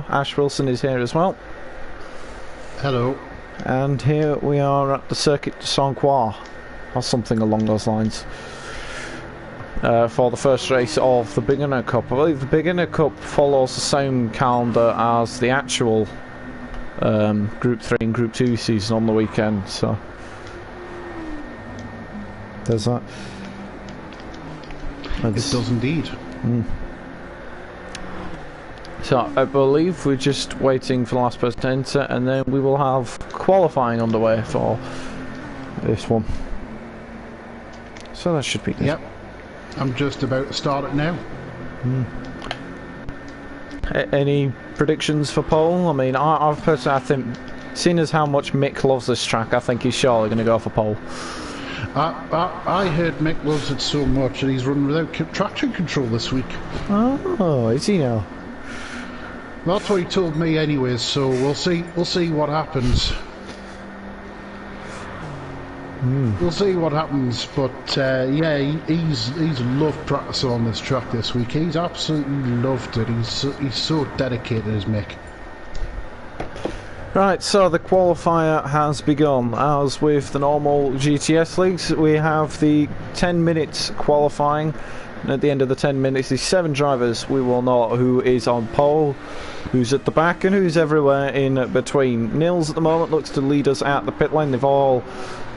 Ash Wilson is here as well. Hello. And here we are at the Circuit de Saint-Croix, or something along those lines, for the first race of the Beginner Cup. I believe the Beginner Cup follows the same calendar as the actual Group 3 and Group 2 season on the weekend, so there's that. It does indeed. So I believe we're just waiting for the last person to enter, and then we will have qualifying underway for this one. So that should be good. Yep. I'm just about to start it now. Any predictions for pole? I mean, I think, seeing as how much Mick loves this track, I think he's surely going to go for pole. I heard Mick loves it so much that he's running without traction control this week. Oh, is he now? That's what he told me anyways, so we'll see what happens. We'll see what happens, but yeah, he's loved practicing on this track this week. He's absolutely loved it. He's so dedicated as Mick. Right, so the qualifier has begun. As with the normal GTS leagues, we have the 10 minutes qualifying, and at the end of the 10 minutes, these 7 drivers, we will know who is on pole, who's at the back, and who's everywhere in between. Nils at the moment looks to lead us at the pit lane. They've all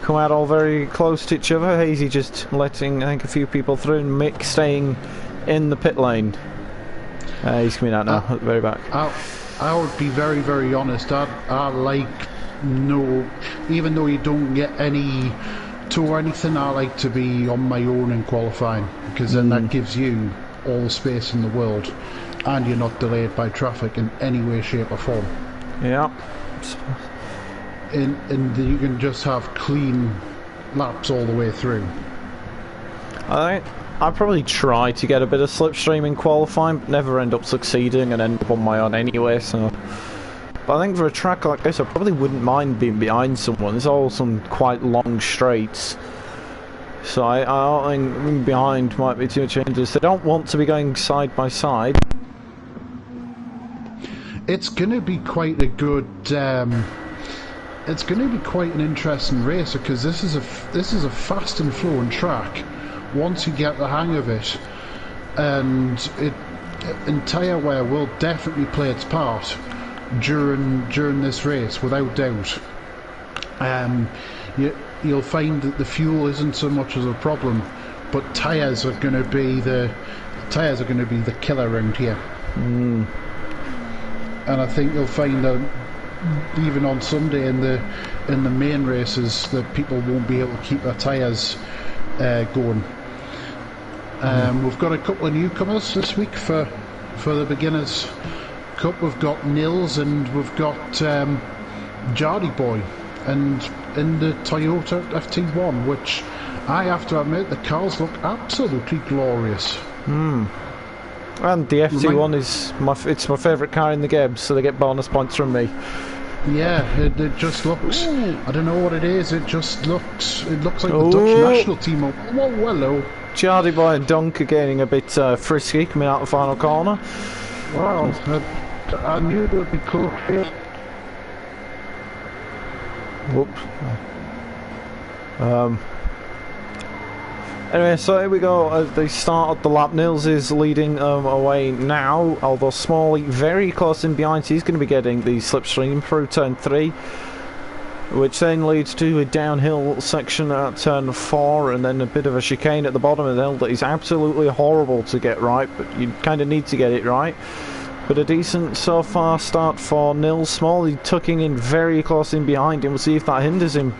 come out all very close to each other. Hazy just letting, I think, a few people through, and Mick staying in the pit lane. He's coming out now, at the very back. I would be very, very honest. I like, no, even though you don't get any tour or anything, I like to be on my own in qualifying, because then that gives you all the space in the world, and you're not delayed by traffic in any way, shape or form. Yeah. And you can just have clean laps all the way through. I probably try to get a bit of slipstream in qualifying, but never end up succeeding and end up on my own anyway, so. But I think for a track like this, I probably wouldn't mind being behind someone. There's all some quite long straights, so I don't think being behind might be too much interest. They don't want to be going side by side. It's going to be quite a good. It's going to be quite an interesting race, because this is a fast and flowing track once you get the hang of it, and tyre wear will definitely play its part during this race, without doubt. You'll find that the fuel isn't so much as a problem, but tyres are going to be the killer around here. And I think you'll find that even on Sunday in the main races, that people won't be able to keep their tyres going. We've got a couple of newcomers this week for the Beginners Cup. We've got Nils and we've got Jardy Boy, and in the Toyota FT1, which I have to admit, the cars look absolutely glorious. And the FT1 is my favourite car in the game, so they get bonus points from me. Yeah, it just looks. I don't know what it is. It looks like the Dutch national team. Oh, hello. Jardy Boy and Dunk are getting a bit frisky coming out the final corner. Wow, I knew it would be cool. Whoops. Anyway, so here we go at the start of the lap. Nils is leading away now, although Smalley very close in behind. He's going to be getting the slipstream through turn 3, which then leads to a downhill section at turn 4, and then a bit of a chicane at the bottom of the hill that is absolutely horrible to get right, but you kind of need to get it right. But a decent so far start for Nils. Smalley tucking in very close in behind him. We'll see if that hinders him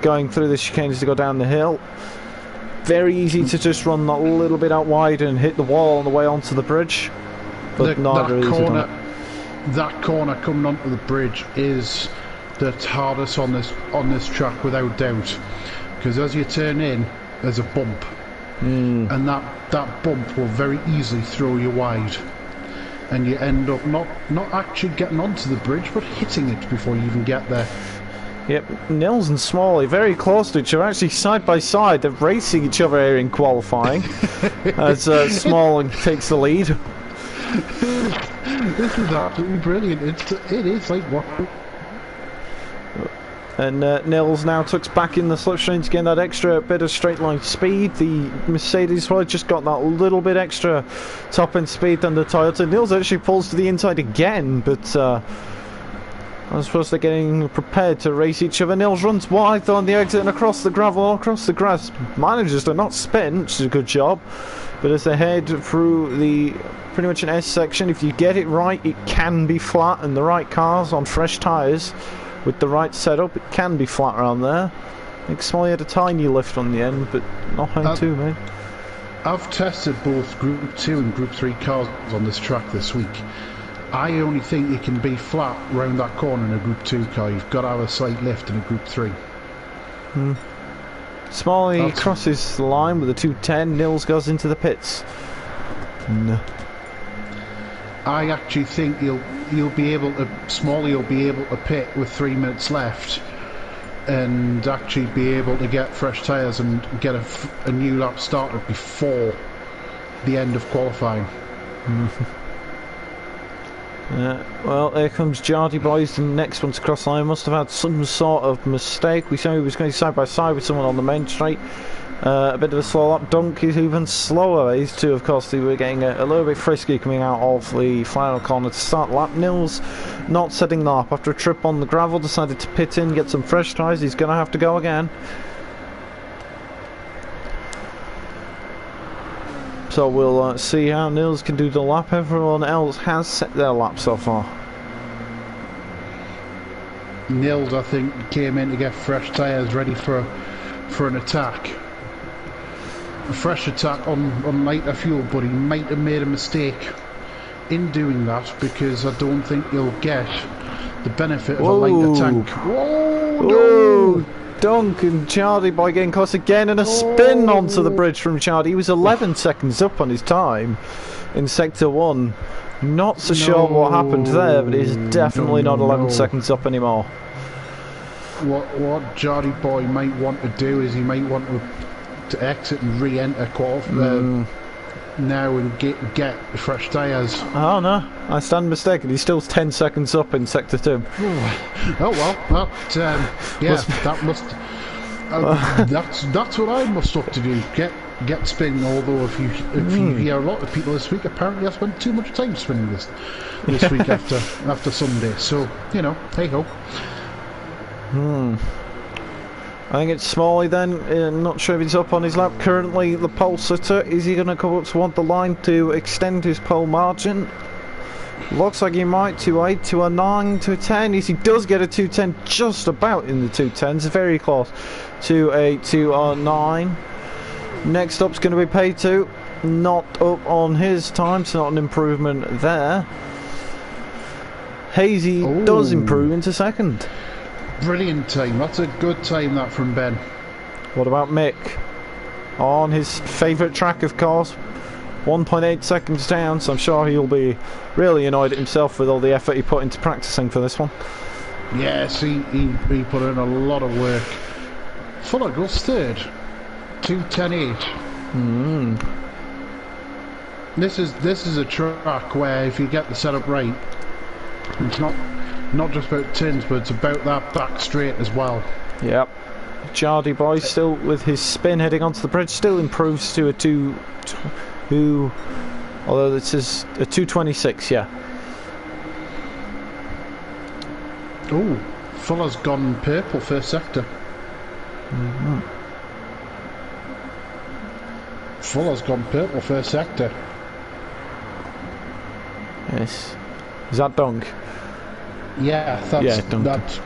going through the chicanes to go down the hill. Very easy to just run that little bit out wide and hit the wall on the way onto the bridge. But that corner coming onto the bridge is the hardest on this track, without doubt, because as you turn in, there's a bump, and that bump will very easily throw you wide, and you end up not actually getting onto the bridge, but hitting it before you even get there. Yep, Nils and Smalley very close to each other, actually side by side. They're racing each other here in qualifying as Smalley takes the lead. This is absolutely brilliant. It is like what. And Nils now tucks back in the slipstream to get that extra bit of straight line speed. The Mercedes well just got that little bit extra top end speed than the Toyota. Nils actually pulls to the inside again, but I suppose they're getting prepared to race each other. Nils runs wide on the exit and across the gravel, across the grass. Manages to not spin, which is a good job. But as they head through the pretty much an S section, if you get it right, it can be flat, and the right cars on fresh tyres with the right setup, it can be flat around there. I think Smalley had a tiny lift on the end, but nothing too, mate. I've tested both Group 2 and Group 3 cars on this track this week. I only think it can be flat round that corner in a Group 2 car. You've got to have a slight lift in a Group 3. Smalley crosses the line with a 210. Nils goes into the pits. No. I actually think he'll be able to. Smalley will be able to pit with 3 minutes left, and actually be able to get fresh tyres and get a new lap started before the end of qualifying. Well, here comes Jardy Boys, the next one to cross line. Must have had some sort of mistake. We saw he was going side by side with someone on the main straight. A bit of a slow lap. Dunk is even slower. These two, of course, they were getting a little bit frisky coming out of the final corner to start lap. Nils not setting the lap after a trip on the gravel, decided to pit in, get some fresh tyres. He's going to have to go again. So we'll see how Nils can do the lap. Everyone else has set their lap so far. Nils, I think, came in to get fresh tyres ready for an attack. A fresh attack on lighter fuel, but he might have made a mistake in doing that, because I don't think he'll get the benefit of a lighter tank. Whoa! No! Dunk and Chardy Boy getting close again, and a spin onto the bridge from Chardy. He was 11 seconds up on his time in Sector 1. Not so sure what happened there, but he's definitely not 11 seconds up anymore. What Jardy Boy might want to do is he might want to exit and re-enter now and get fresh tyres. Oh no, I stand mistaken. He's still 10 seconds up in Sector 2. Oh well, that must. That's what I must have to do. Get spinning. Although if you hear a lot of people this week, apparently I spent too much time spinning this week after Sunday. So hey ho. I think it's Smalley then. Not sure if he's up on his lap. Currently the pole sitter. Is he going to come up toward the line to extend his pole margin? Looks like he might. 2.8 to a 9 to a 10. Yes, he does get a 210, just about in the 210s. Very close to a 209. Next up's going to be Pay 2. Not up on his time, so not an improvement there. Hazy does improve into second. Brilliant time. That's a good time, that, from Ben. What about Mick? On his favourite track, of course. 1.8 seconds down, so I'm sure he'll be really annoyed at himself with all the effort he put into practising for this one. Yes, he put in a lot of work. Fuller goes third. 2:10.8. This is a track where if you get the setup right, it's not just about turns, but it's about that back straight as well. Yep. Jardy Boy still with his spin heading onto the bridge, still improves to a 2, although this is a 2:26, yeah. Oh, Fuller's gone purple first sector. Fuller's gone purple first sector. Yes. Is that Dunk? Yeah, that's Dunk. That's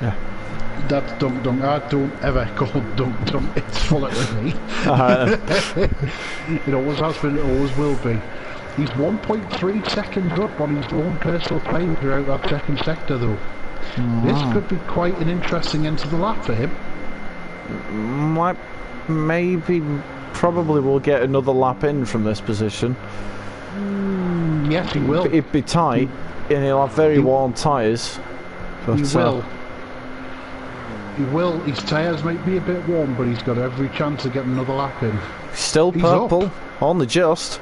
Dunk. I don't ever call Dunk. It's Fuller to me. It always has been, it always will be. He's 1.3 seconds up on his own personal time throughout that second sector, though. This could be quite an interesting end to the lap for him. Probably will get another lap in from this position. Yes, he will. It'd be tight, and he'll have very warm tyres. He will. He will. His tyres might be a bit warm, but he's got every chance of getting another lap in. Still purple on the just.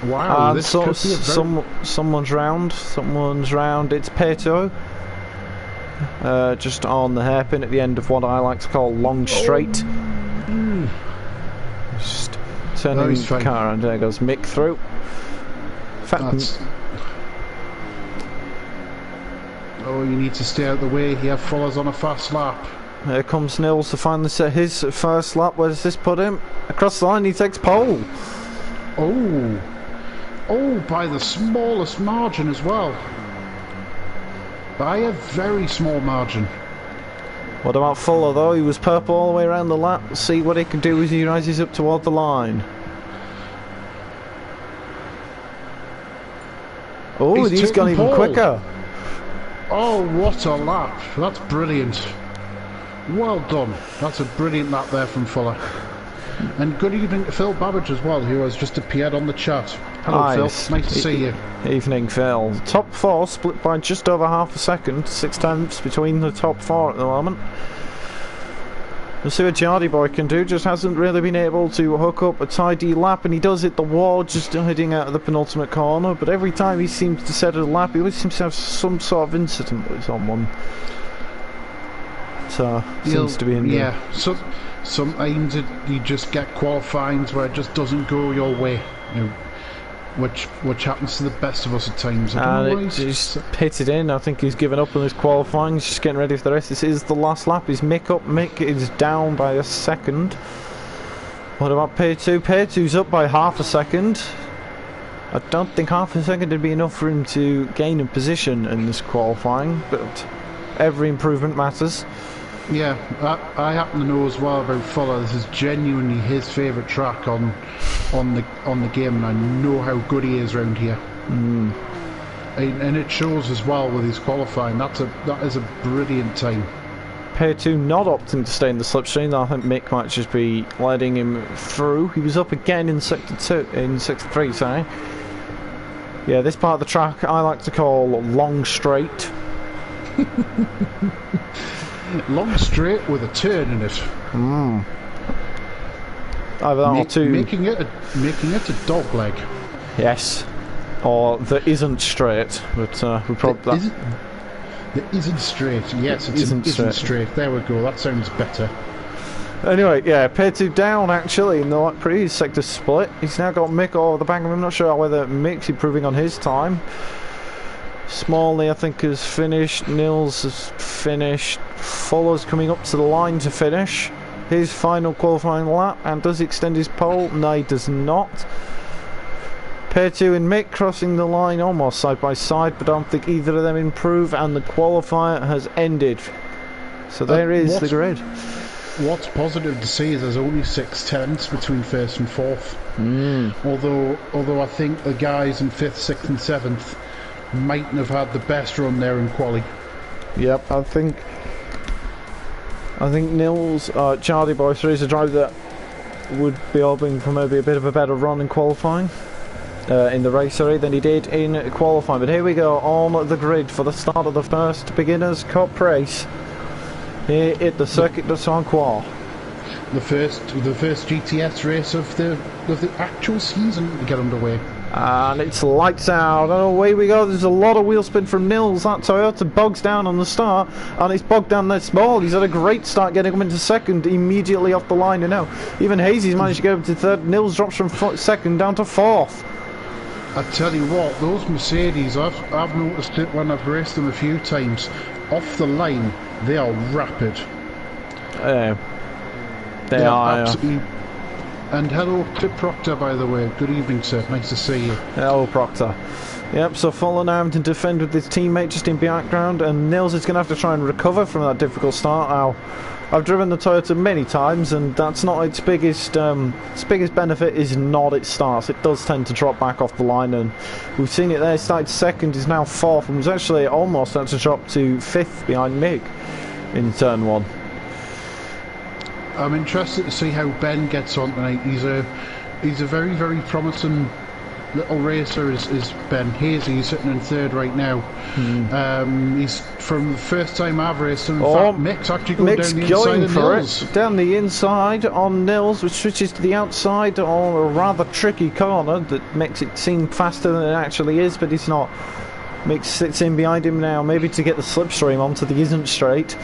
Wow, And this could be a very... someone's round. Someone's round. It's Peto. Just on the hairpin at the end of what I like to call long straight. Just turning the car around. There goes Mick through. In fact, oh, you need to stay out of the way. He follows on a fast lap. Here comes Nils to finally set his first lap. Where does this put him? Across the line, he takes pole. Oh, by the smallest margin as well. By a very small margin. What about Fuller though? He was purple all the way around the lap. Let's see what he can do as he rises up toward the line. Oh, he's gone even quicker. Oh, what a lap. That's brilliant. Well done. That's a brilliant lap there from Fuller. And good evening to Phil Babbage as well, who has just appeared on the chat. Hello, Phil. Nice to see you. Evening, Phil. Top four split by just over half a second. 6 tenths between the top four at the moment. We'll see what Jardy Boy can do. Just hasn't really been able to hook up a tidy lap, and he does hit the wall just heading out of the penultimate corner. But every time he seems to set a lap, he always seems to have some sort of incident with someone. So seems to be in there. Yeah. So sometimes you just get qualifyings where it just doesn't go your way. You know, which happens to the best of us at times. And he's pitted in. I think he's given up on his qualifying. He's just getting ready for the rest. This is the last lap. Is Mick up? Mick is down by a second. What about P2? P2's up by half a second. I don't think half a second would be enough for him to gain a position in this qualifying, but every improvement matters. Yeah, I happen to know as well about Fuller. This is genuinely his favourite track on the game, and I know how good he is around here. And it shows as well with his qualifying. That is a brilliant time. P2 not opting to stay in the slipstream. I think Mick might just be letting him through. He was up again in sector 3. Sorry. Yeah, this part of the track I like to call long straight. Long straight with a turn in it. Either that or two. Making it a dog leg. Yes. Or that isn't straight, but we probably that isn't straight. Yes, it isn't straight. There we go. That sounds better. Anyway, yeah, P2 down actually in the light previous sector split. He's now got Mick over the back of him. I'm not sure whether Mick's improving on his time. Smalley, I think, has finished. Nils has finished. Fuller's coming up to the line to finish his final qualifying lap. And does he extend his pole? No, he does not. P2 and Mick crossing the line almost side by side, but I don't think either of them improve, and the qualifier has ended. So there is the grid. What's positive to see is there's only 6 tenths between first and fourth. Although I think the guys in 5th, 6th and 7th mightn't have had the best run there in quali. Yep, I think Nils, Charlie Boy 3 is a driver that would be hoping for maybe a bit of a better run in qualifying, in the race, than he did in qualifying. But here we go on the grid for the start of the first Beginners Cup race here at the Circuit de Saint-Croix. The first GTS race of the actual season to get underway. And it's lights out, and away we go. There's a lot of wheel spin from Nils. That Toyota bogs down on the start, and it's bogged down there small. He's had a great start getting him into second immediately off the line, and now even Hazy's managed to get up to third. Nils drops from second down to fourth. I tell you what, those Mercedes, I've noticed it when I've raced them a few times. Off the line, they are rapid. They are absolutely. And hello to Proctor, by the way. Good evening, sir. Nice to see you. Hello, Proctor. Yep, so Fuller now having to defend with his teammate just in background, and Nils is going to have to try and recover from that difficult start. Now, I've driven the Toyota many times, and that's not its biggest benefit is not its starts. It does tend to drop back off the line, and we've seen it there. It started second, is now fourth, and was actually almost had to drop to fifth behind Mick in turn one. I'm interested to see how Ben gets on tonight. He's a very, very promising little racer is Ben Hazy. He's sitting in third right now. He's from the first time I've raced him. In fact, Mick's actually going down the inside of Nils. Down the inside on Nils, which switches to the outside on a rather tricky corner that makes it seem faster than it actually is, but it's not. Mick sits in behind him now, maybe to get the slipstream onto the isn't straight.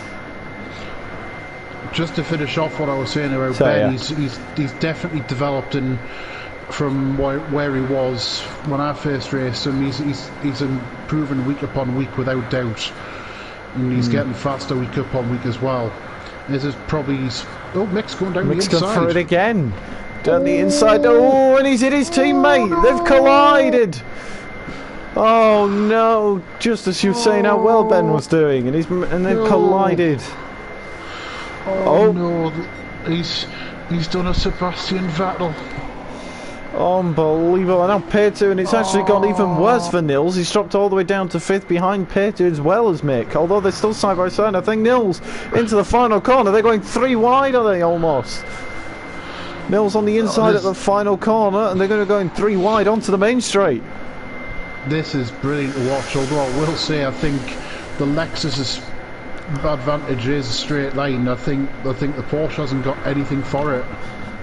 Just to finish off what I was saying about Ben, he's definitely developed from where he was when I first raced him. He's improving week upon week without doubt, and he's getting faster week upon week as well. This is probably Mick's going down the inside. Gone for it again, down the inside. Oh, and he's hit his teammate. They've collided. Oh no! Just as you were saying how well Ben was doing, and they've collided. Oh no! He's done a Sebastian Vettel. Unbelievable. And now P2, and it's actually gone even worse for Nils. He's dropped all the way down to 5th behind P2 as well as Mick, although they're still side by side. I think Nils into the final corner. They're going 3 wide, are they, almost? Nils on the inside at the final corner, and they're going to go in 3 wide onto the main straight. This is brilliant to watch, although I will say I think the Lexus's advantage is a straight line. I think the Porsche hasn't got anything for it.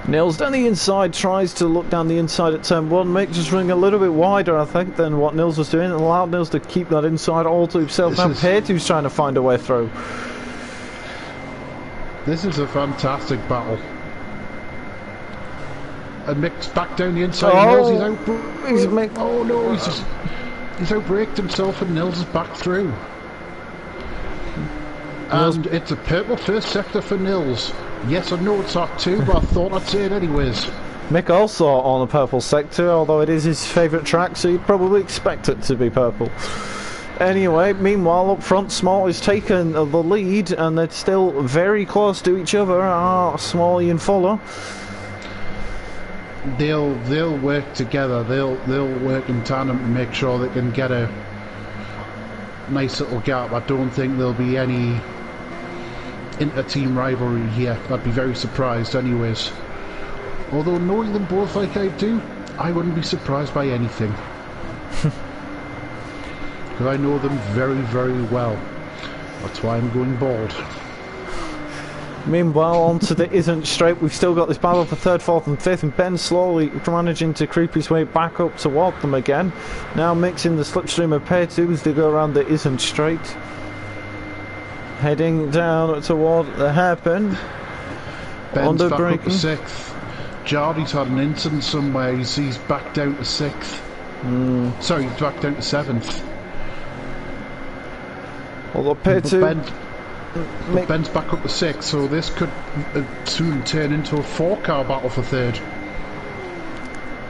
Nils down the inside, tries to look down the inside at turn 1. Mick just running a little bit wider, I think, than what Nils was doing. It allowed Nils to keep that inside all to himself. Now P2's trying to find a way through. This is a fantastic battle. And Mick's back down the inside. Nils, he's outbraked himself, and Nils is back through. And it's a purple first sector for Nils. Yes, I know it's hot too, but I thought I'd say it anyways. Mick also on a purple sector, although it is his favourite track, so you'd probably expect it to be purple. Anyway, meanwhile, up front, Small has taken the lead, and they're still very close to each other, are Smalley and Fuller. They'll work together. They'll work in tandem to make sure they can get a nice little gap. I don't think there'll be any inter-team rivalry here. I'd be very surprised anyways. Although knowing them both like I do, I wouldn't be surprised by anything. Because I know them very, very well. That's why I'm going bald. Meanwhile, onto the isn't straight. We've still got this battle for 3rd, 4th and 5th, and Ben slowly managing to creep his way back up toward them again. Now mixing the slipstream of P2 as they go around the isn't straight. Heading down toward the hairpin. Ben's back up to 6th. Jardy's had an incident somewhere. He's back down to 6th. Sorry, he's back down to 7th. Although P2... Ben's back up to 6th, so this could soon turn into a 4-car battle for 3rd.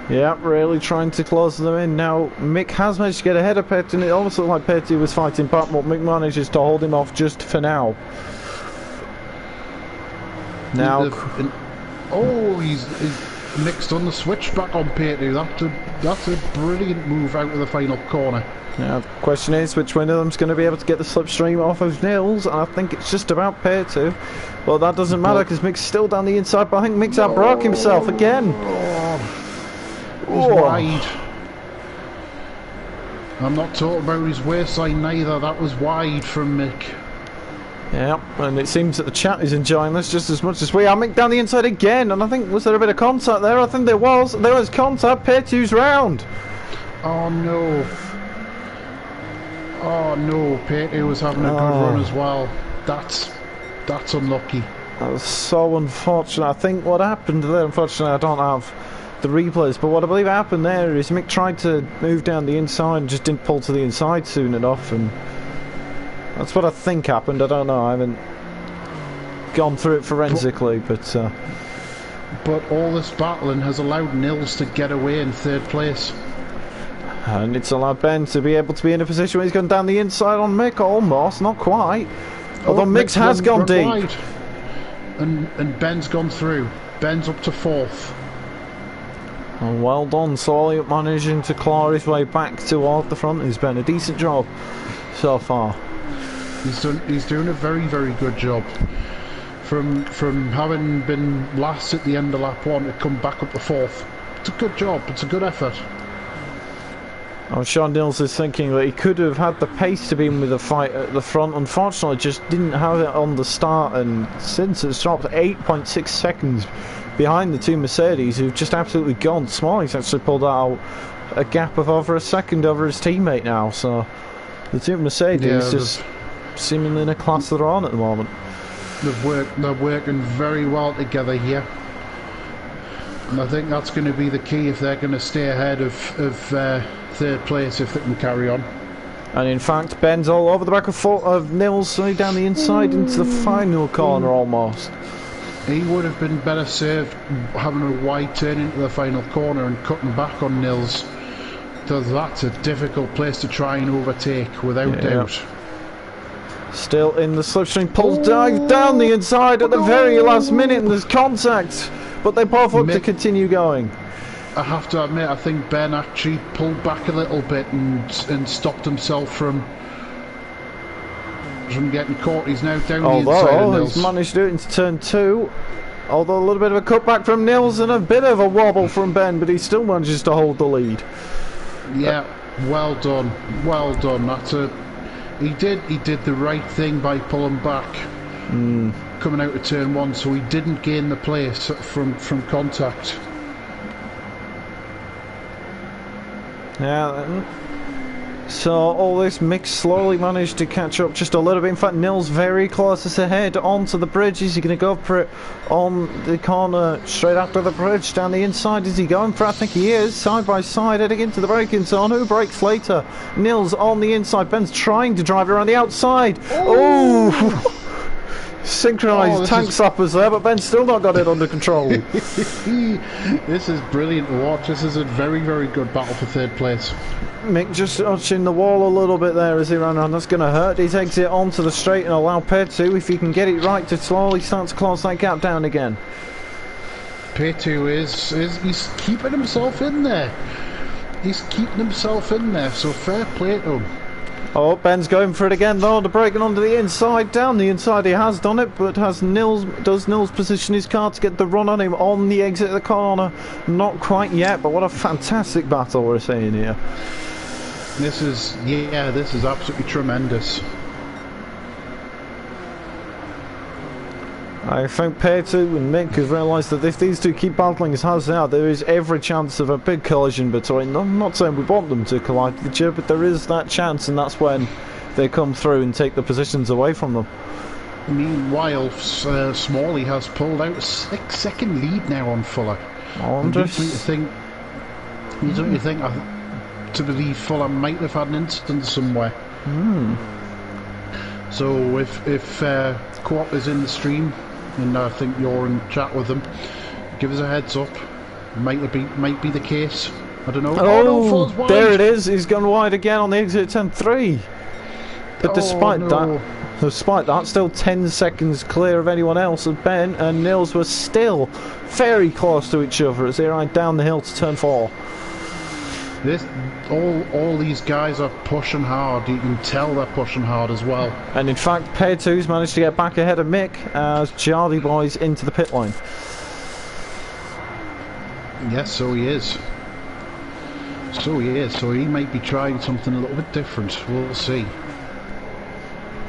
Yeah, really trying to close them in. Now, Mick has managed to get ahead of P2, and it almost looked like P2 was fighting back, but Mick manages to hold him off just for now. Now... he's Mick's done the switchback on P2. That's a brilliant move out of the final corner. Now, the question is which one of them's going to be able to get the slipstream off of Nils, and I think it's just about P2. Well, that doesn't matter because Mick's still down the inside, but I think Mick's outbroke himself again. It was wide. I'm not talking about his waistline neither. That was wide from Mick. Yeah, and it seems that the chat is enjoying this just as much as we are. Mick down the inside again, and I think, was there a bit of contact there? I think there was. There was contact. P2's round. Oh no. Oh no, P2 was having a good run as well. That's unlucky. That was so unfortunate. I think what happened there, unfortunately I don't have the replays, but what I believe happened there is Mick tried to move down the inside and just didn't pull to the inside soon enough, and that's what I think happened. I don't know, I haven't gone through it forensically, but all this battling has allowed Nils to get away in 3rd place. And it's allowed Ben to be able to be in a position where he's gone down the inside on Mick, almost, not quite. Although Mick's has gone deep. Wide. And Ben's gone through. Ben's up to 4th. Oh, well done, slowly managing to claw his way back toward the front. He's done a decent job so far. He's doing a very, very good job. From having been last at the end of lap 1 to come back up to 4th. It's a good job, it's a good effort. I'm sure Nils is thinking that he could have had the pace to be in with the fight at the front. Unfortunately, just didn't have it on the start, and since it's dropped 8.6 seconds behind the two Mercedes, who've just absolutely gone. Smalley's actually pulled out a gap of over a second over his teammate now, so the two Mercedes just seemingly in a class of their own at the moment. They're working very well together here. And I think that's going to be the key if they're going to stay ahead of third place, if they can carry on. And in fact, Ben's all over the back of Nils, down the inside into the final corner almost. He would have been better served having a wide turn into the final corner and cutting back on Nils. So that's a difficult place to try and overtake, without doubt. Still in the slipstream, pulls dive down the inside at the very last minute, and there's contact. But they both look to continue going. I have to admit, I think Ben actually pulled back a little bit and stopped himself from getting caught. He's now down the inside of Nils. He's managed to do it into turn 2. Although a little bit of a cutback from Nils and a bit of a wobble from Ben, but he still manages to hold the lead. Yeah, well done, well done. He did the right thing by pulling back. Coming out of turn 1, so he didn't gain the place from contact. Yeah, so all this mix slowly managed to catch up just a little bit. In fact, Nils very close as ahead onto the bridge. Is he going to go for it on the corner straight after the bridge down the inside? Is he going for it? I think he is. Side by side heading into the braking zone. Who brakes later? Nils on the inside. Ben's trying to drive around the outside. Oh! Synchronised tank slappers there, but Ben's still not got it under control. This is brilliant to watch. This is a very, very good battle for third place. Mick just touching the wall a little bit there as he ran around. That's going to hurt his exit onto the straight and allow P2, if he can get it right, to slowly start to close that gap down again. P2 he's keeping himself in there. He's keeping himself in there, so fair play to him. Oh, Ben's going for it again though, the braking onto the inside, down the inside he has done it, but does Nils position his car to get the run on him on the exit of the corner? Not quite yet, but what a fantastic battle we're seeing here. This is absolutely tremendous. I think P2 and Mick have realised that if these two keep battling as hard as now, there is every chance of a big collision between them. I'm not saying we want them to collide with each other, but there is that chance, and that's when they come through and take the positions away from them. Meanwhile, Smalley has pulled out a 6-second lead now on Fuller. Don't you think to believe Fuller might have had an incident somewhere? So if Co-op is in the stream, and I think you're in chat with them, give us a heads up. Might be the case. I don't know. Oh, no, there it is. He's gone wide again on the exit 10-3. But despite that, still 10 seconds clear of anyone else. And Ben and Nils were still very close to each other as they ride down the hill to turn 4. All these guys are pushing hard. You can tell they're pushing hard as well. And in fact, P2's managed to get back ahead of Mick as Jardy boys into the pit lane. Yes, so he is. So he might be trying something a little bit different. We'll see.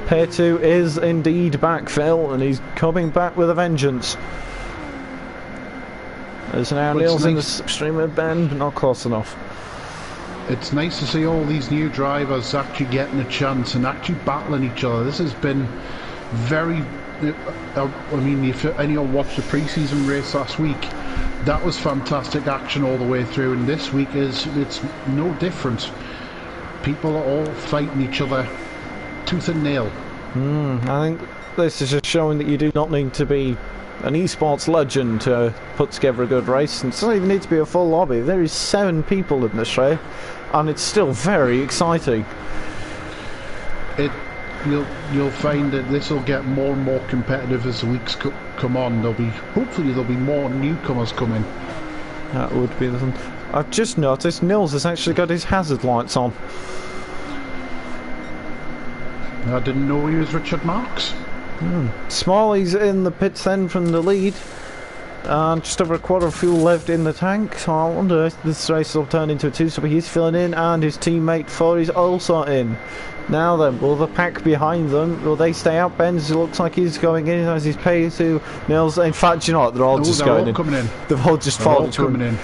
P2 is indeed back, Phil, and he's coming back with a vengeance. There's now Nils in the stream of Ben, but not close enough. It's nice to see all these new drivers actually getting a chance and actually battling each other. This has been very... I mean, if anyone watched the pre-season race last week, that was fantastic action all the way through, and this week it's no different. People are all fighting each other tooth and nail. I think this is just showing that you do not need to be an esports legend to put together a good race, and it doesn't even need to be a full lobby. There is 7 people in this race, and it's still very exciting. You'll find that this will get more and more competitive as the weeks come on. Hopefully there'll be more newcomers coming. That would be the thing. I've just noticed Nils has actually got his hazard lights on. I didn't know he was Richard Marks. Smalley's in the pits then from the lead. And just over a quarter of fuel left in the tank, so I wonder if this race will turn into a two-stopper. He's filling in, and his teammate Ford is also in. Now then, will the pack behind them, will they stay out? Benz looks like he's going in as he's paid to Nils. In fact, you know what, they're all just going in. Coming in. They've all just fallen coming in.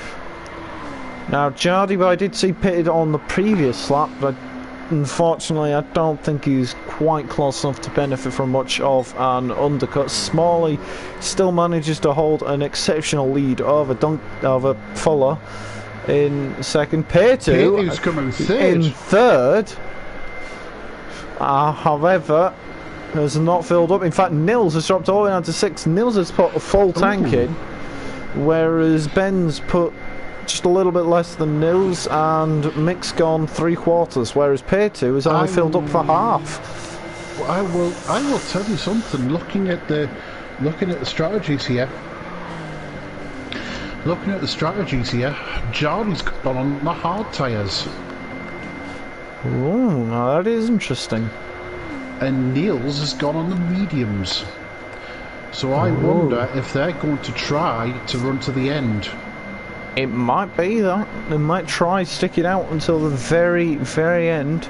Now, Jardy, I did see pitted on the previous lap, but unfortunately, I don't think he's quite close enough to benefit from much of an undercut. Smalley still manages to hold an exceptional lead over Fuller in second. Payton's coming in third. However, has not filled up. In fact, Nils has dropped all the way down to 6. Nils has put a full tank in, whereas Ben's put just a little bit less than Nils, and Mick's gone 3/4, whereas P2 has only filled up for half. Well, I will tell you something. Looking at the strategies here, Jardy's gone on the hard tyres. Ooh, now that is interesting. And Niels has gone on the mediums. So I wonder if they're going to try to run to the end. It might be that. They might try stick it out until the very, very end.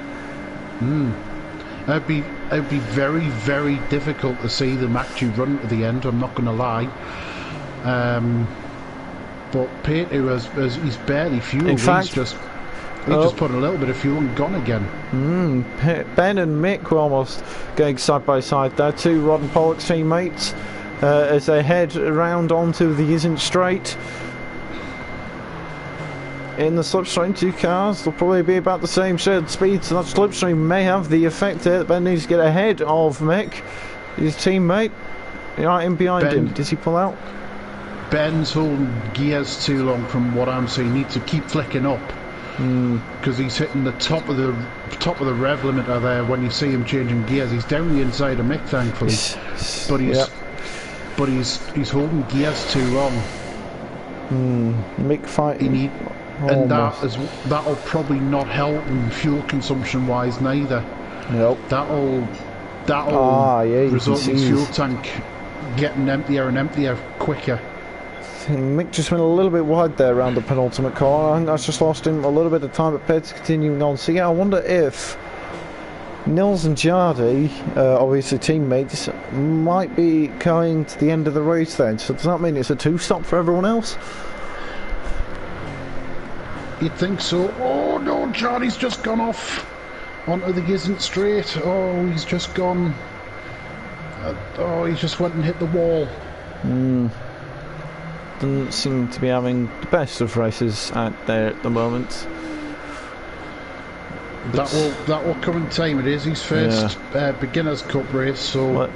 It'd be very, very difficult to see them actually run to the end, I'm not going to lie. But Peter he's barely fueled. In fact, he just put a little bit of fuel and gone again. Ben and Mick were almost going side by side there. Two Rod and Pollock's teammates as they head around onto the Isn't Straight. In the slipstream, two cars, they'll probably be about the same shared speed, so that slipstream may have the effect here that Ben needs to get ahead of Mick, his teammate. Right in behind him. Does he pull out? Ben's holding gears too long from what I'm seeing. He needs to keep flicking up because he's hitting the top of the rev limiter there. When you see him changing gears, he's down the inside of Mick, thankfully, but he's holding gears too long. Mick fighting. And that'll probably not help in fuel consumption wise neither. Nope. That'll result in fuel tank getting emptier and emptier quicker. I think Mick just went a little bit wide there around the penultimate corner. I think that's just lost him a little bit of time, but Ped's continuing on. So yeah, I wonder if Nils and Jardy, obviously teammates, might be going to the end of the race then. So does that mean it's a two-stop for everyone else? You'd think so. Oh no, Jardy's just gone off onto the Isn't Straight. Oh, he's just gone. He just went and hit the wall. Doesn't seem to be having the best of races out there at the moment. That will come in time. It is his first beginners cup race, so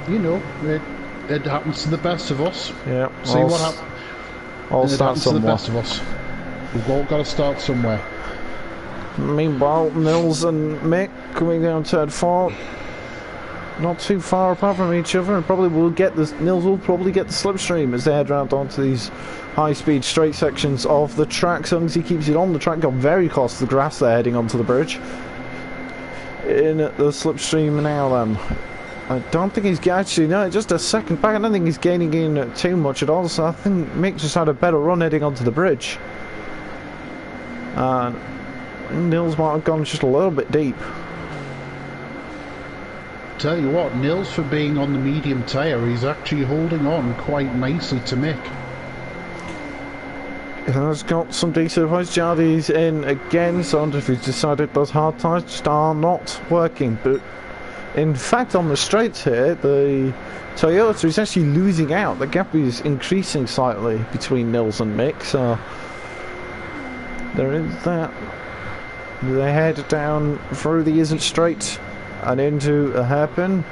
you know it happens to the best of us. Yeah. See what happens. All starts somewhere. To the best of us. We've all got to start somewhere. Meanwhile, Nils and Mick coming down turn 4, not too far apart from each other, and probably will get this. Nils will probably get the slipstream as they head round onto these high-speed straight sections of the track. So long as he keeps it on the track, got very close to the grass there, heading onto the bridge. In the slipstream now, then. I don't think he's actually, no, just a second back. I don't think he's gaining in too much at all. So I think Mick just had a better run heading onto the bridge. And Nils might have gone just a little bit deep. Tell you what, Nils, for being on the medium tyre, he's actually holding on quite nicely to Mick. He has got some decent advice. Jardy's in again, so I wonder if he's decided those hard tyres just are not working. But in fact, on the straights here, the Toyota is actually losing out. The gap is increasing slightly between Nils and Mick, so there is that. They head down through the Isn't Straight and into a hairpin.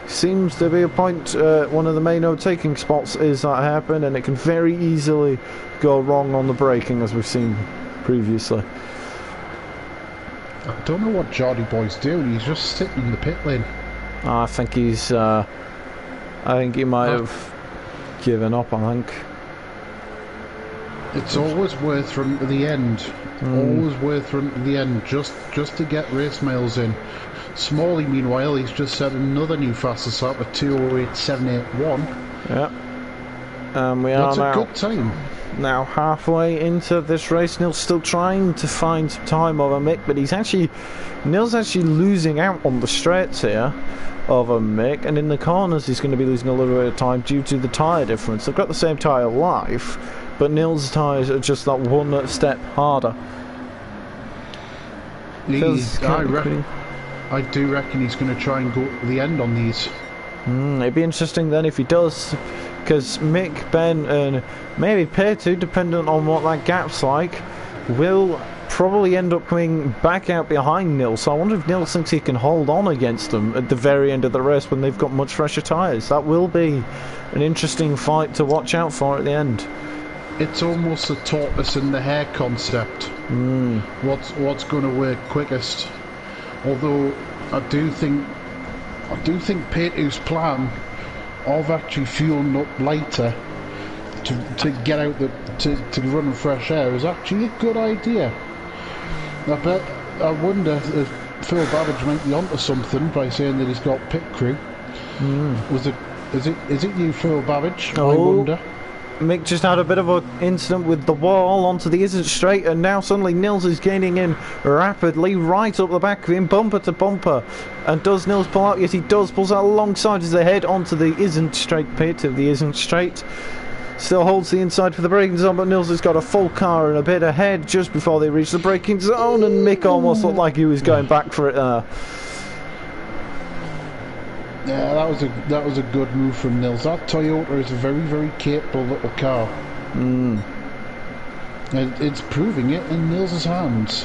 Seems to be a point, one of the main overtaking spots is that hairpin, and it can very easily go wrong on the braking, as we've seen previously. I don't know what Jardy Boy's doing. He's just sitting in the pit lane. I think he's I think he might have given up, I think. It's always worth running to the end. Always worth running to the end, just to get race miles in. Smalley, meanwhile, he's just set another new fastest lap at 2:08.781. Yeah. We are That's a good time. Now halfway into this race. Nils still trying to find some time over Mick, but Nils actually losing out on the straights here over Mick, and in the corners he's going to be losing a little bit of time due to the tyre difference. They've got the same tyre life, but Nils' tyres are just that one step harder. I do reckon he's going to try and go to the end on these. It'd be interesting then if he does, because Mick, Ben, and maybe P2, depending on what that gap's like, will probably end up coming back out behind Nils. So I wonder if Nils thinks he can hold on against them at the very end of the race when they've got much fresher tyres. That will be an interesting fight to watch out for at the end. It's almost a tortoise and the hare concept. What's going to work quickest? Although I do think P2's plan of actually fueling up later to get out to run in fresh air is actually a good idea. I wonder if Phil Babbage might be onto something by saying that he's got pit crew. Is it you, Phil Babbage? Oh. I wonder. Mick just had a bit of an incident with the wall onto the isn't straight, and now suddenly Nils is gaining in rapidly right up the back of him, bumper to bumper. And does Nils pull out? Yes, he does. Pulls out alongside as they head onto the isn't straight pit of the isn't straight. Still holds the inside for the braking zone, but Nils has got a full car and a bit ahead just before they reach the braking zone, and Mick almost looked like he was going back for it there. Yeah, that was a good move from Nils. That Toyota is a very, very capable little car. And it's proving it in Nils' hands.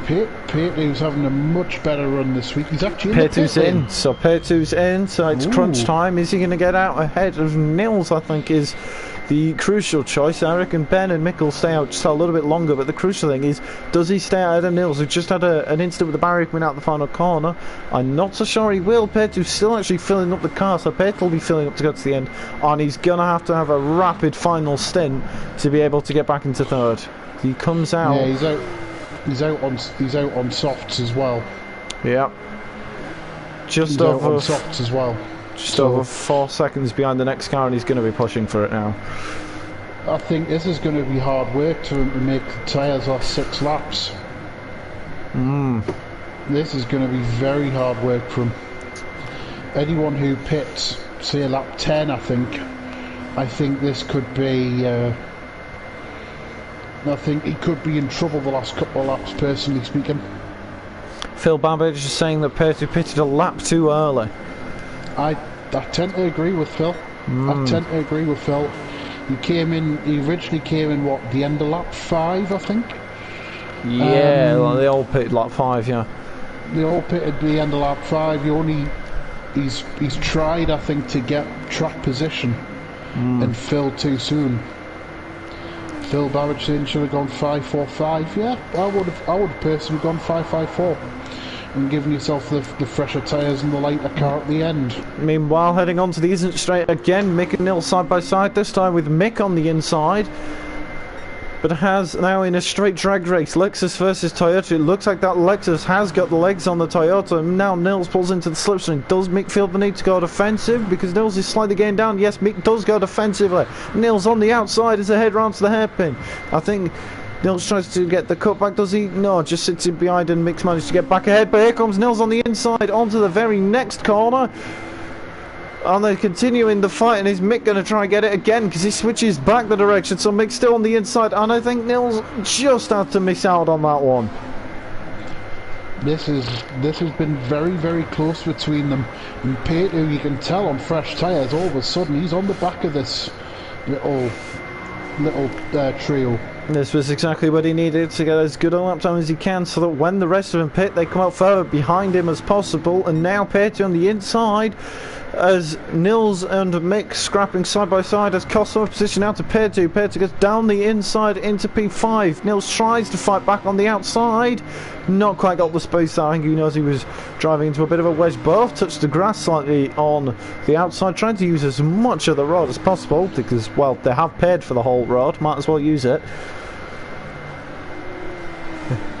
P2's having a much better run this week. He's actually in P2's in, so P2's in, so it's crunch time. Is he going to get out ahead of Nils, I think, is the crucial choice. I reckon Ben and Mick will stay out just a little bit longer, but the crucial thing is, does he stay ahead of Nils, who just had an incident with the barrier coming out the final corner? I'm not so sure he will. P2's still actually filling up the car, so P2 will be filling up to go to the end, and he's going to have a rapid final stint to be able to get back into third. He comes out. Yeah, he's out on softs as well. Yeah. He's out on softs as well. Just over 4 seconds behind the next car, and he's going to be pushing for it now. I think this is going to be hard work to him to make the tyres last 6 laps. This is going to be very hard work for him. Anyone who pits, say lap 10, I think this could be... I think he could be in trouble the last couple of laps, personally speaking. Phil Babbage is saying that P2 pitted a lap too early. I tend to agree with Phil. He originally came in, what, the end of lap 5, I think? Yeah, they all pitted lap 5, yeah. They all pitted the end of lap 5. He's tried, I think, to get track position and Phil too soon. Phil Babbage saying should have gone 5.45. Yeah, I would have personally gone 5.54 and given yourself the fresher tyres and the lighter car at the end. Meanwhile, heading on to the isn't straight again, Mick and Nils side by side, this time with Mick on the inside. But has now in a straight drag race, Lexus versus Toyota. It looks like that Lexus has got the legs on the Toyota. Now Nils pulls into the slipstream. Does Mick feel the need to go defensive? Because Nils is slightly getting down. Yes, Mick does go defensively. Nils on the outside as they head round to the hairpin. I think Nils tries to get the cutback. Does he? No, just sits in behind, and Mick's managed to get back ahead. But here comes Nils on the inside onto the very next corner. And they're continuing the fight, and is Mick going to try and get it again because he switches back the direction, so Mick's still on the inside, and I think Nils just had to miss out on that one. This has been very, very close between them, and P2, you can tell on fresh tyres, all of a sudden he's on the back of this little trio. This was exactly what he needed to get as good a lap time as he can, so that when the rest of them pit, they come out further behind him as possible. And now P2 on the inside, as Nils and Mick scrapping side by side as Kosovo position out to P2. P2 gets down the inside into P5. Nils tries to fight back on the outside, not quite got the space there. I think he knows he was driving into a bit of a wedge. Both touched the grass slightly on the outside, trying to use as much of the road as possible because, well, they have paid for the whole road, might as well use it.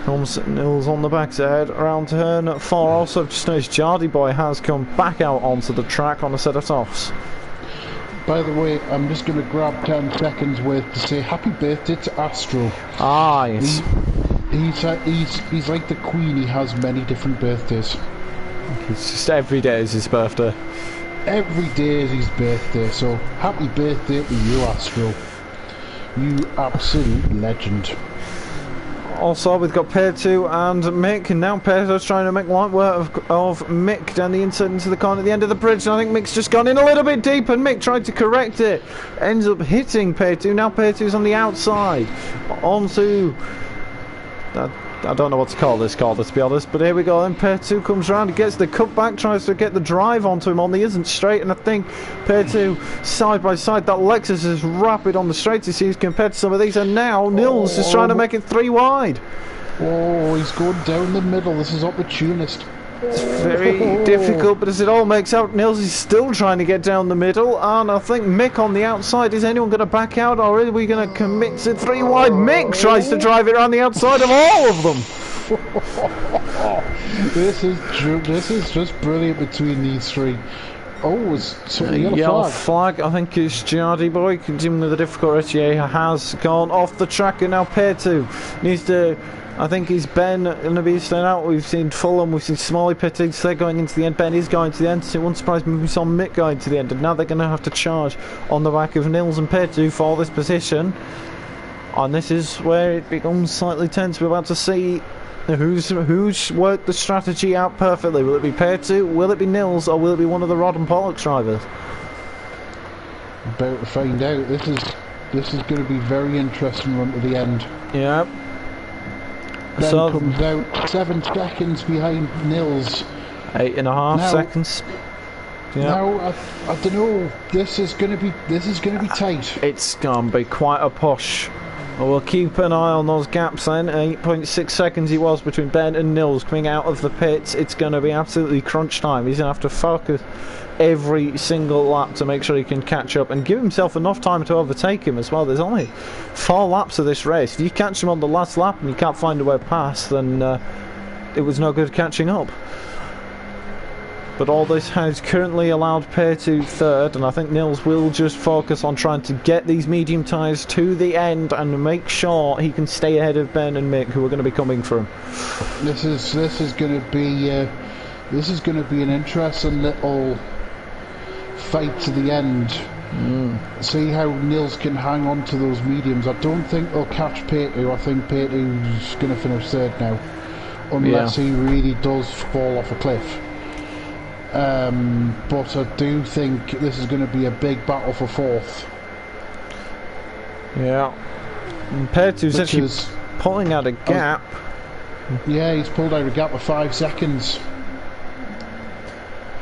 Nils on the backside around turn 4. Also just noticed Jardy Boy has come back out onto the track on a set of softs. By the way, I'm just going to grab 10 seconds worth to say happy birthday to Astro. Ah, yes. He's like the Queen, he has many different birthdays. It's just every day is his birthday. Every day is his birthday, so happy birthday to you, Astro. You absolute legend. Also, we've got Pair 2 and Mick, and now Pair 2's trying to make light work of Mick down the inside into the corner at the end of the bridge, and I think Mick's just gone in a little bit deep, and Mick tried to correct it. Ends up hitting Pair 2. Now Pair 2's on the outside. Onto... I don't know what to call this corner, to be honest, but here we go. Then Pair 2 comes round, he gets the cutback, tries to get the drive onto him on the isn't straight, and I think Pair 2 side by side. That Lexus is rapid on the straight, he sees, compared to some of these, and now Nils is trying to make it 3 wide. Oh, he's going down the middle. This is opportunist. It's very difficult, but as it all makes out, Nils is still trying to get down the middle, and I think Mick on the outside. Is anyone going to back out, or are we going to commit to 3 wide? Mick tries to drive it around the outside of all of them. This is just brilliant between these 3. Oh, it's a yellow flag. I think it's Giardi Boy continuing with the difficult RTA has gone off the track, and now Pair 2 needs to... I think it's Ben going to be staying out. We've seen Fulham, we've seen Smalley pitting, so they're going into the end. Ben is going to the end, so it won't surprise me if we saw Mick going to the end, and now they're going to have to charge on the back of Nils and Pair 2 for this position. And this is where it becomes slightly tense. We're about to see who's worked the strategy out perfectly. Will it be Pair 2, will it be Nils, or will it be one of the Rod and Pollock drivers? About to find out. This is going to be very interesting run to the end. Yeah. Ben comes out 7 seconds behind Nils. 8.5 seconds. Yeah. Now I don't know. This is going to be tight. It's going to be quite a push. We'll keep an eye on those gaps then. 8.6 seconds he was between Ben and Nils coming out of the pits. It's going to be absolutely crunch time. He's going to have to focus every single lap to make sure he can catch up and give himself enough time to overtake him as well. There's only 4 laps of this race. If you catch him on the last lap and you can't find a way past, then it was no good catching up. But all this has currently allowed Pair 2 third, and I think Nils will just focus on trying to get these medium tyres to the end and make sure he can stay ahead of Ben and Mick, who are going to be coming for him. This is going to be an interesting little fight to the end. See how Nils can hang on to those mediums. I don't think they'll catch Pair 2. I think Pair 2's going to finish third now, unless he really does fall off a cliff. But I do think this is going to be a big battle for 4th. Yeah. And Pair 2's actually pulling out a gap. Yeah, he's pulled out a gap of 5 seconds.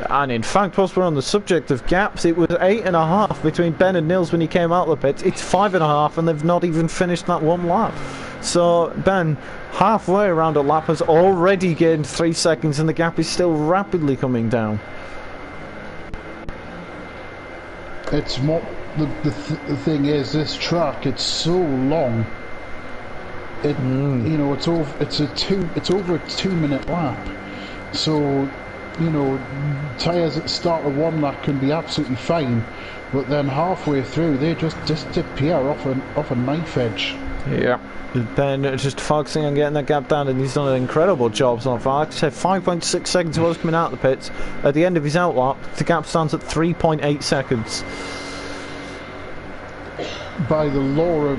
And in fact, whilst we're on the subject of gaps, it was 8.5 between Ben and Nils when he came out of the pits. It's 5.5, and they've not even finished that 1 lap. So Ben, halfway around a lap, has already gained 3 seconds, and the gap is still rapidly coming down. It's more the thing is, this track, it's so long. You know, it's over a 2-minute lap. So, you know, tyres at the start of 1 lap can be absolutely fine, but then halfway through they just disappear off a knife edge. Yeah. Ben just focusing on getting that gap down, and he's done an incredible job so far. Like I said, 5.6 seconds was coming out of the pits. At the end of his outlap, the gap stands at 3.8 seconds. By the law,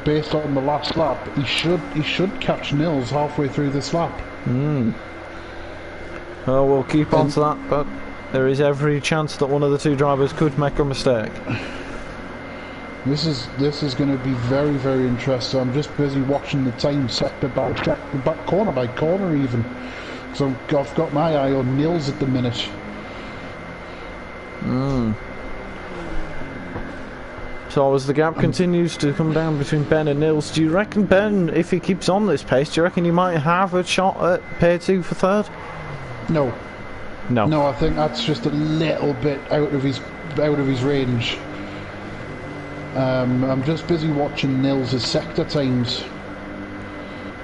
based on the last lap, he should catch Nils halfway through this lap. Well, we'll keep on to that, but there is every chance that one of the 2 drivers could make a mistake. This is going to be very, very interesting. I'm just busy watching the time sector by corner by corner even. So I've got my eye on Nils at the minute. So as the gap continues to come down between Ben and Nils, do you reckon Ben, if he keeps on this pace, do you reckon he might have a shot at Pair 2 for third? No. No, I think that's just a little bit out of his range. I'm just busy watching Nils' sector times.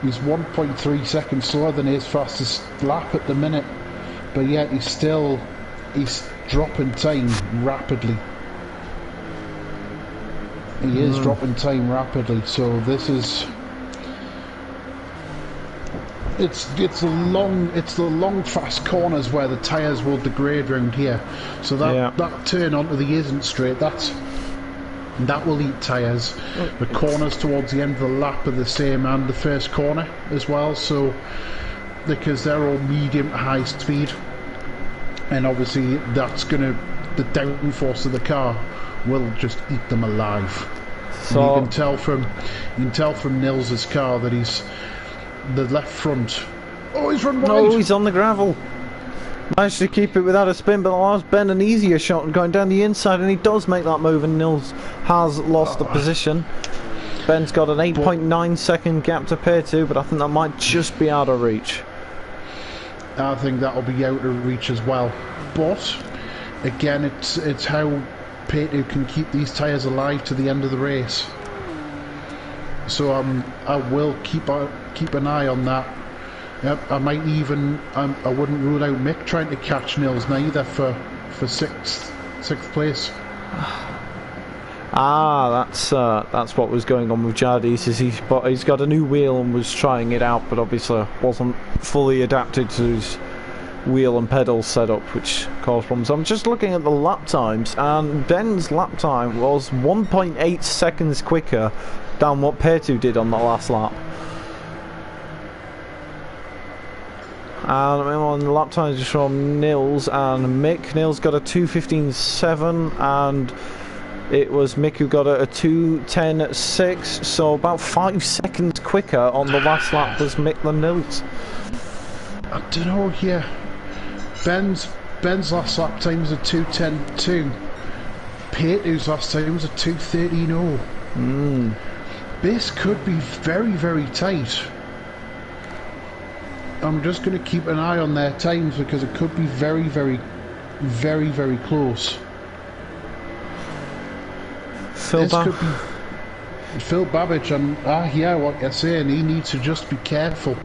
He's 1.3 seconds slower than his fastest lap at the minute, but yet he's dropping time rapidly. He is dropping time rapidly, so this is... It's the long fast corners where the tyres will degrade round here. So that turn onto the isn't straight, that will eat tyres. The corners towards the end of the lap are the same, and the first corner as well, so because they're all medium to high speed, and obviously that's gonna, the downforce of the car will just eat them alive. So you can tell from Nils's car that he's the left front. Oh, he's run wide. No, he's on the gravel. Managed to keep it without a spin, but allows Ben an easier shot and going down the inside, and he does make that move, and Nils has lost the position. Ben's got an 8.9 second gap to P2, but I think that might just be out of reach. I think that'll be out of reach as well. But again, it's how P2 can keep these tyres alive to the end of the race. So I will keep an eye on that. Yep, I might even I wouldn't rule out Mick trying to catch Nils neither for sixth place. That's what was going on with Jardis. Is he's got a new wheel and was trying it out, but obviously wasn't fully adapted to his wheel and pedal setup, which caused problems. I'm just looking at the lap times, and Ben's lap time was 1.8 seconds quicker than what P2 did on the last lap. And on the lap times from Nils and Mick. Nils got a 2:15.7, and it was Mick who got a 2:10.6, so about 5 seconds quicker on the last lap was Mick than Nils. I don't know here. Ben's last lap time was a 2:10.2. P2's last time was a 2:13.0. This could be very, very tight. I'm just going to keep an eye on their times because it could be very, very, very, very close. Phil Babbage, and I hear what you're saying. He needs to just be careful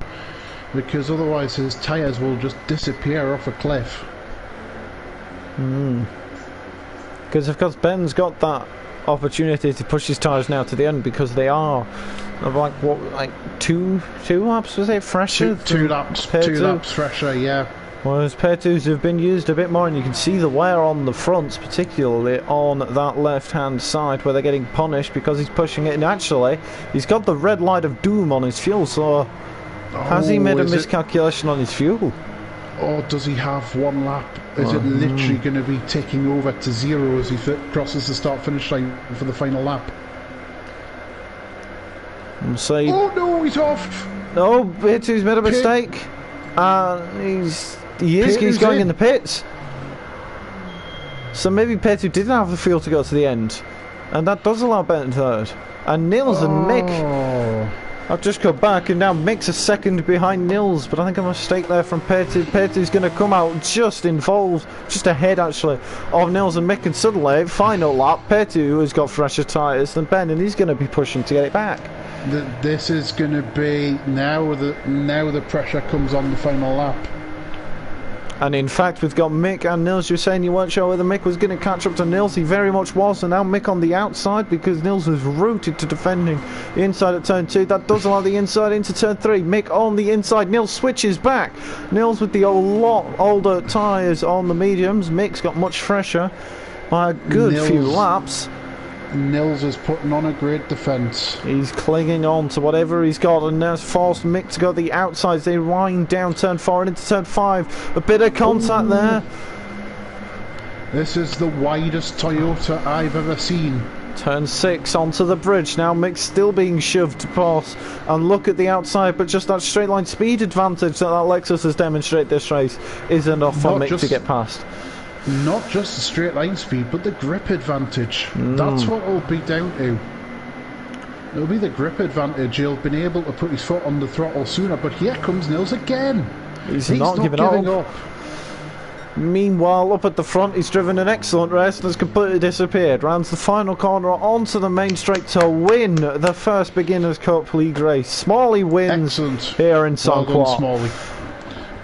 because otherwise his tyres will just disappear off a cliff. Because of course Ben's got that opportunity to push his tyres now to the end because they are like two laps, was it fresher? Two laps fresher, yeah. Whereas P2s have been used a bit more, and you can see the wear on the fronts, particularly on that left-hand side where they're getting punished because he's pushing it. And actually, he's got the red light of doom on his fuel, so has he made a miscalculation on his fuel? Or does he have one lap? Is it literally going to be taking over to zero as he crosses the start-finish line for the final lap? Oh no, he's off! No, P2's made a mistake. He's going in the pits. So maybe P2 didn't have the fuel to go to the end, and that does allow Ben third. And Nils and Mick, I've just got back, and now Mick's a second behind Nils, but I think a mistake there from P2. P2's going to come out just involved, just ahead actually, of Nils and Mick, and suddenly, final lap, P2 has got fresher tyres than Ben, and he's going to be pushing to get it back. This is going to be now the pressure comes on the final lap. And in fact, we've got Mick and Nils. You're saying you weren't sure whether Mick was going to catch up to Nils. He very much was, and now Mick on the outside because Nils was rooted to defending the inside at turn 2. That does allow the inside into turn 3. Mick on the inside. Nils switches back. Nils with the lot older tyres on the mediums. Mick's got much fresher by a good few laps. Nils is putting on a great defence. He's clinging on to whatever he's got, and now it's forced Mick to go the outsides. They wind down turn 4 and into turn 5. A bit of contact there. This is the widest Toyota I've ever seen. Turn 6 onto the bridge. Now Mick's still being shoved past, and look at the outside, but just that straight line speed advantage that Lexus has demonstrated this race is enough for Mick to get past. Not just the straight line speed, but the grip advantage. That's what it'll be down to. It'll be the grip advantage. He'll been able to put his foot on the throttle sooner, but here comes Nils again. He's not giving up. Meanwhile, up at the front, he's driven an excellent race and has completely disappeared. Rounds the final corner onto the main straight to win the first Beginners' Cup League race. Smalley wins here in Saint-Croix. Smalley.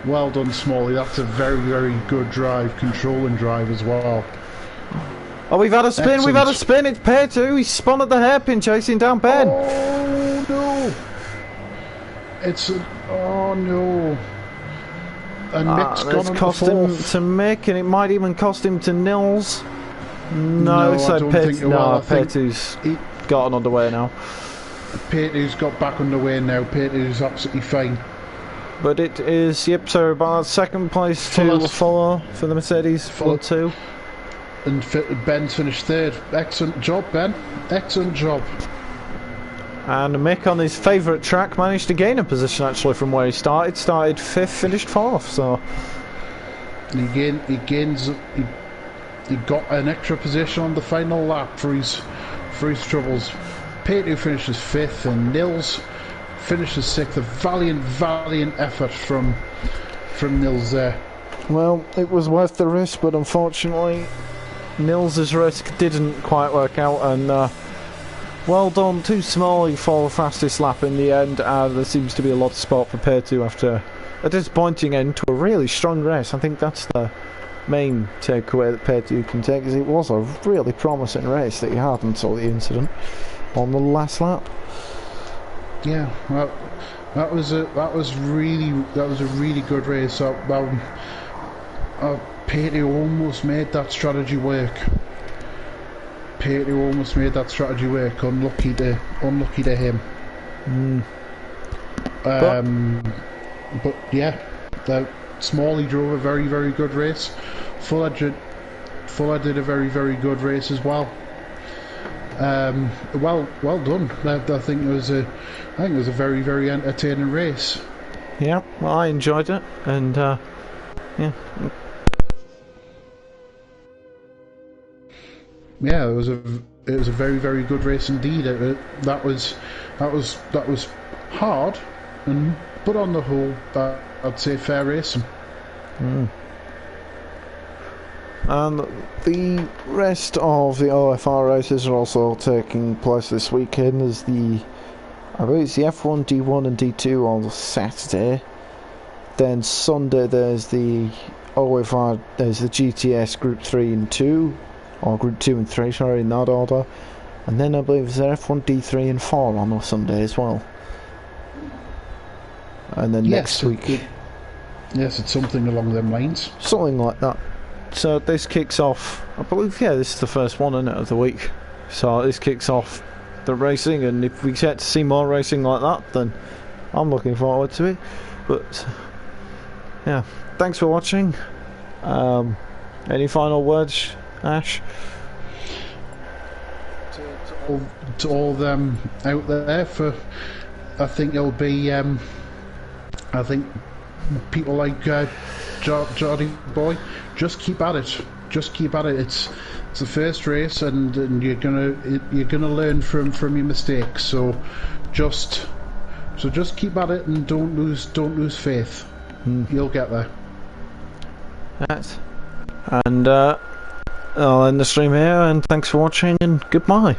Well done, Smalley. That's a very, very good drive, controlling drive as well. Oh, we've had a spin. Excellent. We've had a spin. It's pair 2. He's spun at the hairpin, chasing down Ben. Oh no! Oh no! And Mick's gone it's on cost the him fourth. to Mick, and it might even cost him to Nils. No, I don't think it will. I think Petu's gotten underway now. Petu's got back underway now. Petu's absolutely fine. But it is, yep, so about second place to Fuller for the Mercedes, Fuller 2. And Ben's finished third. Excellent job, Ben. Excellent job. And Mick, on his favourite track, managed to gain a position actually from where he started. Started 5th, finished 4th, so... He got an extra position on the final lap for his troubles. Petu finishes 5th and Nils finishes 6th. A valiant effort from Nils there. Well, it was worth the risk, but unfortunately Nils' risk didn't quite work out, and well done to Smalley for the fastest lap in the end, and there seems to be a lot of sport for Petu after a disappointing end to a really strong race. I think that's the main takeaway that Petu can take, is it was a really promising race that he had until the incident on the last lap. Yeah, well, that was a really good race. Petu almost made that strategy work. Unlucky to him. But yeah, Smalley drove a very, very good race. Fuller did a very, very good race as well. Well done. I think it was a very, very entertaining race. Yeah, well, I enjoyed it, and yeah. Yeah, it was a very, very good race indeed. That was hard, but on the whole, I'd say fair racing. And the rest of the OFR races are also taking place this weekend. There's I believe it's the F1, D1 and D2 on Saturday. Then Sunday there's the OFR, there's the GTS Group 3 and 2, or Group 2 and 3, sorry, in that order. And then I believe there's F1, D3 and 4 on a Sunday as well. And then next week... Yes, it's something along them lines. Something like that. So this kicks off, I believe, yeah, this is the first one, isn't it, of the week. So this kicks off the racing, and if we get to see more racing like that, then I'm looking forward to it. But yeah, thanks for watching. Any final words, Ash? To all them out there, I think it'll be I think people like Jody Boy, just keep at it. It's the first race, and you're gonna learn from your mistakes. So just keep at it and don't lose faith. You'll get there. Right. And I'll end the stream here, and thanks for watching, and goodbye.